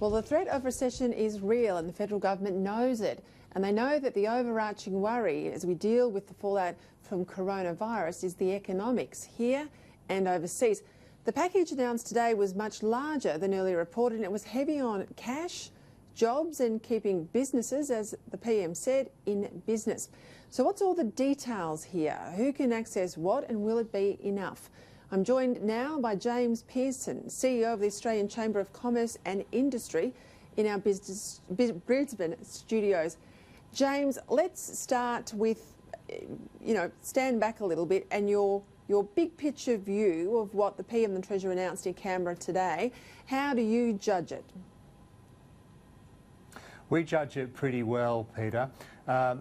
Well, the threat of recession is real and the federal government knows it. And they know that the overarching worry as we deal with the fallout from coronavirus is the economics here and overseas. The package announced today was much larger than earlier reported, and it was heavy on cash, jobs and keeping businesses, as the PM said, in business. So what's all the details here? Who can access what and will it be enough? I'm joined now by James Pearson, CEO of the Australian Chamber of Commerce and Industry, in our Brisbane studios. James, let's start with, stand back a little bit and your big picture view of what the PM and the Treasurer announced in Canberra today. How do you judge it? We judge it pretty well, Peter.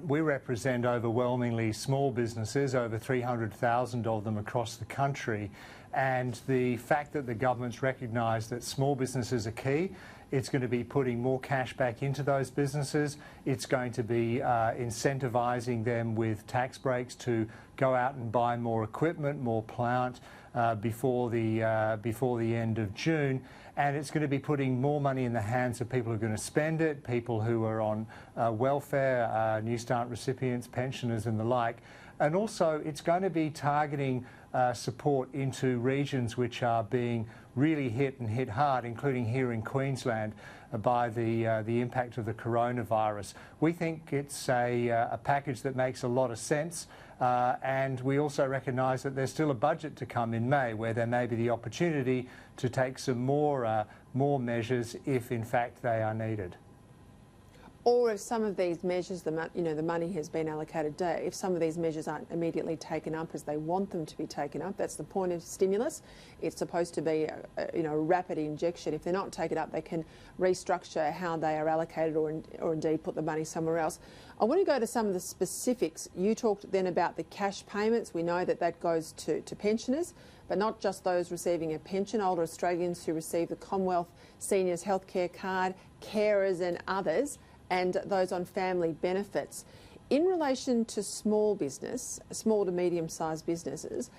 We represent overwhelmingly small businesses, over 300,000 of them across the country. And the fact that the government's recognised that small businesses are key, it's going to be putting more cash back into those businesses. It's going to be incentivising them with tax breaks to go out and buy more equipment, more plant before the end of June. And it's going to be putting more money in the hands of people who are going to spend it, people who are on welfare, New Start recipients, pensioners and the like. And also it's going to be targeting support into regions which are being really hit and hit hard, including here in Queensland, by the impact of the coronavirus. We think it's a package that makes a lot of sense. And we also recognise that there's still a budget to come in May where there may be the opportunity to take some more measures if in fact they are needed. Or if some of these measures, the money has been allocated today, if some of these measures aren't immediately taken up as they want them to be taken up, that's the point of stimulus. It's supposed to be a rapid injection. If they're not taken up, they can restructure how they are allocated or indeed put the money somewhere else. I want to go to some of the specifics. You talked then about the cash payments. We know that that goes to pensioners, but not just those receiving a pension, older Australians who receive the Commonwealth Seniors Healthcare Card, carers and others, and those on family benefits. In relation to small business, small to medium-sized businesses,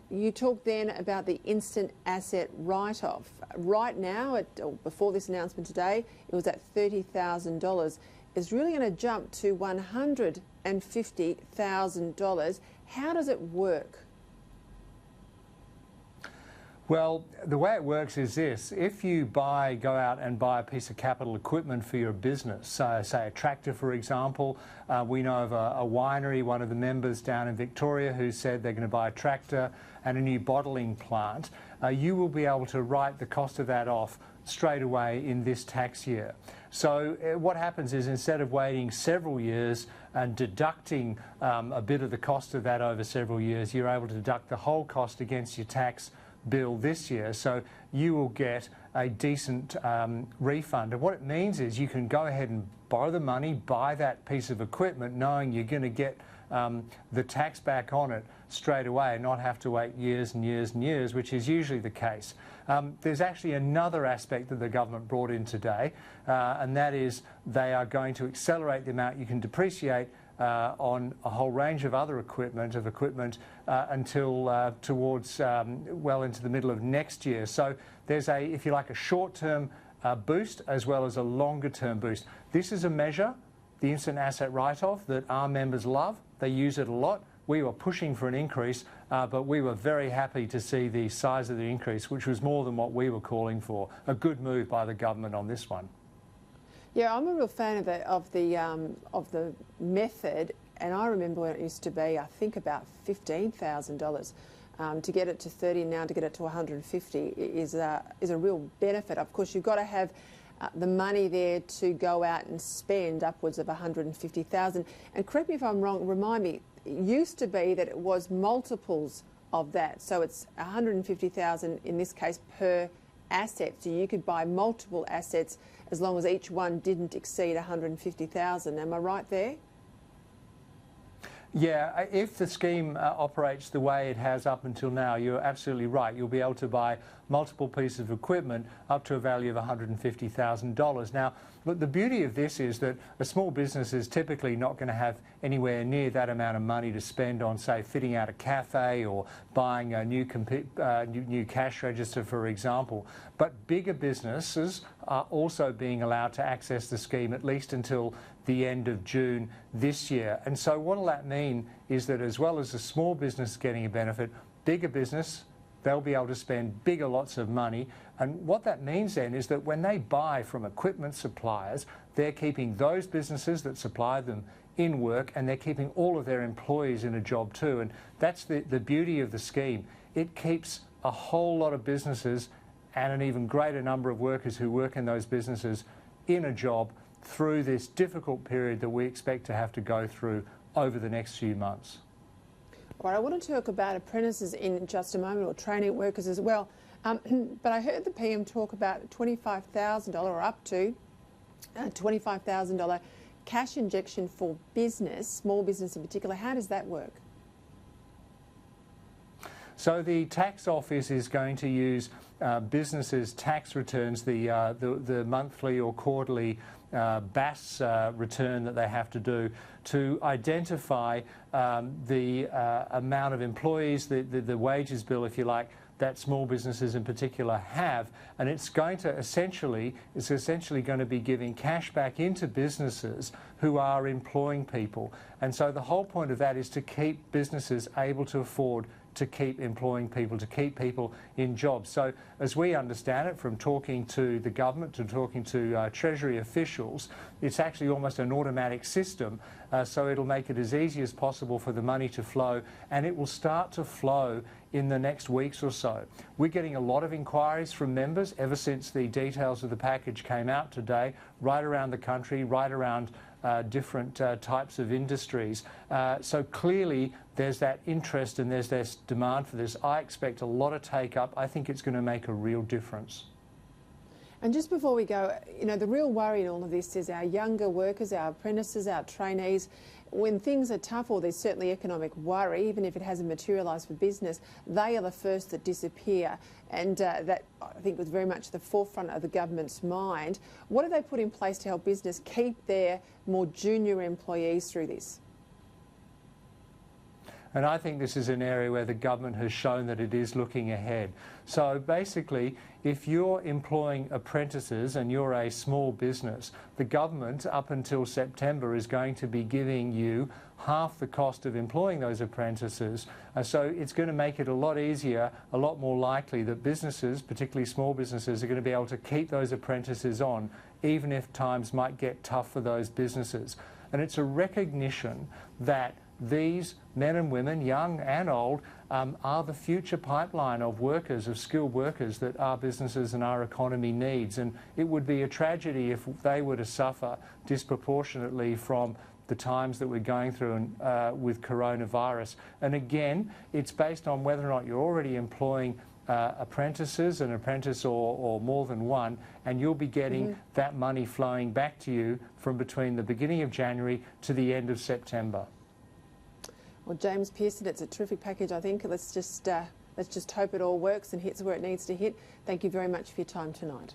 you talked then about the instant asset write-off. Right now, before this announcement today, it was at $30,000. It's really going to jump to $150,000. How does it work? Well, the way it works is this. If you go out and buy a piece of capital equipment for your business, say a tractor, for example, we know of a winery, one of the members down in Victoria, who said they're going to buy a tractor and a new bottling plant, you will be able to write the cost of that off straight away in this tax year. So what happens is, instead of waiting several years and deducting a bit of the cost of that over several years, you're able to deduct the whole cost against your tax bill this year, so you will get a decent refund. And what it means is you can go ahead and borrow the money, buy that piece of equipment, knowing you're going to get the tax back on it straight away and not have to wait years and years and years, which is usually the case. There's actually another aspect that the government brought in today, and that is they are going to accelerate the amount you can depreciate on a whole range of other equipment until towards well into the middle of next year. So there's if you like, a short-term boost as well as a longer-term boost. This is a measure, the instant asset write-off, that our members love. They use it a lot. We were pushing for an increase, but we were very happy to see the size of the increase, which was more than what we were calling for. A good move by the government on this one. Yeah, I'm a real fan of the method, and I remember when it used to be, I think, about $15,000. To get it to 30 now, to get it to 150 is a real benefit. Of course, you've got to have the money there to go out and spend upwards of 150,000. And correct me if I'm wrong, remind me, it used to be that it was multiples of that. So it's 150,000 in this case per asset. So you could buy multiple assets as long as each one didn't exceed 150,000. Am I right there? Yeah, if the scheme operates the way it has up until now, you're absolutely right. You'll be able to buy multiple pieces of equipment up to a value of $150,000. Now, look, the beauty of this is that a small business is typically not going to have anywhere near that amount of money to spend on, say, fitting out a cafe or buying a new cash register, for example. But bigger businesses are also being allowed to access the scheme at least until the end of June this year. And so what will that mean is that as well as a small business getting a benefit, bigger business, they'll be able to spend bigger lots of money. And what that means then is that when they buy from equipment suppliers, they're keeping those businesses that supply them in work, and they're keeping all of their employees in a job too. And that's the beauty of the scheme. It keeps a whole lot of businesses and an even greater number of workers who work in those businesses in a job through this difficult period that we expect to have to go through over the next few months. All right, I want to talk about apprentices in just a moment, or training workers as well. But I heard the PM talk about $25,000 or up to $25,000 cash injection for business, small business in particular. How does that work? So the tax office is going to use businesses' tax returns, the monthly or quarterly BAS return that they have to do, to identify the amount of employees, the wages bill, if you like, that small businesses in particular have, and it's essentially going to be giving cash back into businesses who are employing people. And so the whole point of that is to keep businesses able to afford to keep employing people, to keep people in jobs. So as we understand it, from talking to the government to talking to Treasury officials, it's actually almost an automatic system. So it'll make it as easy as possible for the money to flow, and it will start to flow in the next weeks or so. We're getting a lot of inquiries from members ever since the details of the package came out today, right around the country, right around different types of industries. So clearly there's that interest and there's this demand for this. I expect a lot of take-up. I think it's going to make a real difference. And just before we go, you know, the real worry in all of this is our younger workers, our apprentices, our trainees. When things are tough, or there's certainly economic worry, even if it hasn't materialised for business, they are the first that disappear. And that, I think, was very much the forefront of the government's mind. What have they put in place to help business keep their more junior employees through this? And I think this is an area where the government has shown that it is looking ahead. So basically, if you're employing apprentices and you're a small business, the government up until September is going to be giving you half the cost of employing those apprentices. So it's going to make it a lot easier, a lot more likely that businesses, particularly small businesses, are going to be able to keep those apprentices on, even if times might get tough for those businesses. And it's a recognition that these men and women, young and old, are the future pipeline of workers, of skilled workers that our businesses and our economy needs. And it would be a tragedy if they were to suffer disproportionately from the times that we're going through with coronavirus. And again, it's based on whether or not you're already employing apprentices, an apprentice or more than one, and you'll be getting that money flowing back to you from between the beginning of January to the end of September. Well, James Pearson, it's a terrific package, I think. Let's just hope it all works and hits where it needs to hit. Thank you very much for your time tonight.